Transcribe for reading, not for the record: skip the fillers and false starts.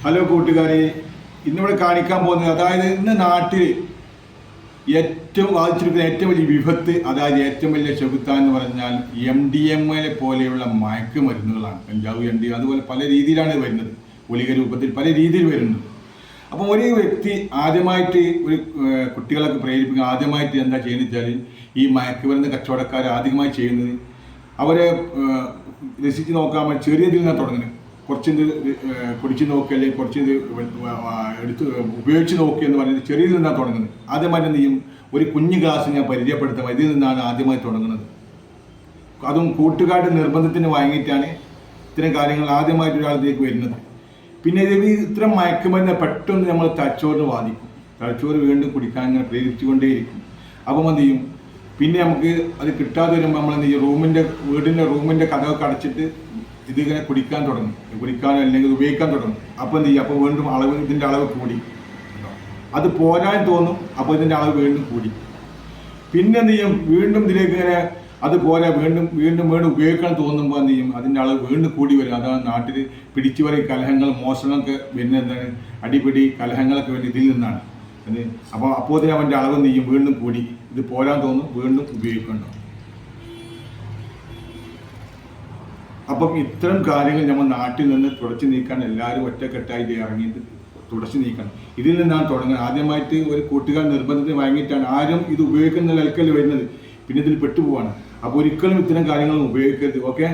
Hello കൂട്ടുകാരെ, ഇന്നിവിടെ കാണിക്കാൻ പോകുന്നത് അതായത് ഇന്ന് നാട്ടിൽ ഏറ്റവും ബാധിച്ചിരിക്കുന്ന ഏറ്റവും വലിയ വിപത്ത്, അതായത് ഏറ്റവും വലിയ ചെകുത്താൻ എന്ന് പറഞ്ഞാൽ MDMA പോലെയുള്ള മയക്കുമരുന്നുകളാണ്. കഞ്ചാവ്, MD അതുപോലെ പല രീതിയിലാണ് വരുന്നത്, ഗുളിക രൂപത്തിൽ പല രീതിയിൽ വരുന്നത്. അപ്പം ഒരു വ്യക്തി ആദ്യമായിട്ട് ഒരു കുട്ടികളൊക്കെ പ്രേരിപ്പിക്കുക, ആദ്യമായിട്ട് എന്താ ചെയ്യുന്നത് വെച്ചാൽ ഈ മയക്കുമരുന്ന് കച്ചവടക്കാർ ആദ്യമായി ചെയ്യുന്നത് അവരെ രസിച്ച് നോക്കാൻ വേണ്ടി ചെറിയ ഇതിൽ നിന്നാണ് തുടങ്ങുന്നത്. കുറച്ചിത് കുടിച്ച് നോക്കി അല്ലെങ്കിൽ കുറച്ചിത് എടുത്ത് ഉപയോഗിച്ച് നോക്കി എന്ന് പറയുന്നത് ചെറിയതിൽ നിന്നാണ് തുടങ്ങുന്നത്. ആദ്യമായിട്ട് എന്ത് ചെയ്യും, ഒരു കുഞ്ഞു ഗ്ലാസ് ഞാൻ പരിചയപ്പെടുത്താം, ഇതിൽ നിന്നാണ് ആദ്യമായി തുടങ്ങുന്നത്. അതും കൂട്ടുകാരുടെ നിർബന്ധത്തിന് വാങ്ങിയിട്ടാണ് ഇത്തരം കാര്യങ്ങൾ ആദ്യമായിട്ട് ഒരാളിലേക്ക് വരുന്നത്. പിന്നെ ഇത്തരം മയക്കുമരുന്ന് പെട്ടെന്ന് നമ്മൾ തലച്ചോറിന് ബാധിക്കും. തലച്ചോറ് വീണ്ടും കുടിക്കാൻ ഇങ്ങനെ പ്രേരിപ്പിച്ചുകൊണ്ടേയിരിക്കും. അപ്പം എന്ത് ചെയ്യും, പിന്നെ നമുക്ക് അത് കിട്ടാതെ വരുമ്പോൾ നമ്മൾ എന്ത് ചെയ്യും, റൂമിൻ്റെ കഥകളൊക്കെ അടച്ചിട്ട് ഇതിങ്ങനെ കുടിക്കാൻ തുടങ്ങും, കുടിക്കാനോ അല്ലെങ്കിൽ ഉപയോഗിക്കാൻ തുടങ്ങും. അപ്പോൾ എന്ത് ചെയ്യും, അപ്പോൾ വീണ്ടും ഇതിൻ്റെ അളവ് കൂടി, അത് പോരാൻ തോന്നും, അപ്പോൾ ഇതിൻ്റെ അളവ് വീണ്ടും കൂടി. പിന്നെ എന്ത് ചെയ്യും, വീണ്ടും ഇതിലേക്ക് ഇങ്ങനെ അത് പോരാ, വീണ്ടും വീണ്ടും വീണ്ടും ഉപയോഗിക്കാൻ തോന്നുമ്പോൾ എന്ത് ചെയ്യും, അതിൻ്റെ അളവ് വീണ്ടും കൂടി വരും. അതാണ് നാട്ടിൽ പിടിച്ചുപറി കലഹങ്ങൾ, മോഷണമൊക്കെ വരുന്ന എന്താണ്, അടിപിടി കലഹങ്ങളൊക്കെ വരുന്നത് ഇതിൽ നിന്നാണ്. അപ്പോൾ ഇതിന് അവൻ്റെ അളവ് എന്ത് ചെയ്യും, വീണ്ടും കൂടി, ഇത് പോരാൻ തോന്നും, വീണ്ടും ഉപയോഗിക്കണ്ടോ. അപ്പം ഇത്തരം കാര്യങ്ങൾ നമ്മൾ നാട്ടിൽ നിന്ന് തുടച്ചു നീക്കാൻ എല്ലാവരും ഒറ്റക്കെട്ടായിട്ട് ഇറങ്ങിയിട്ട് തുടച്ചു നീക്കണം. ഇതിൽ നിന്നാണ് തുടങ്ങുന്നത്. ആദ്യമായിട്ട് ഒരു കൂട്ടുകാർ നിർബന്ധത്തിന് വാങ്ങിയിട്ടാണ് ആരും ഇത് ഉപയോഗിക്കുന്ന നിലക്കൽ വരുന്നത്, പിന്നെ ഇതിൽ പെട്ടുപോവാണ്. അപ്പോൾ ഒരിക്കലും ഇത്തരം കാര്യങ്ങൾ ഉപയോഗിക്കരുത്. ഓക്കെ.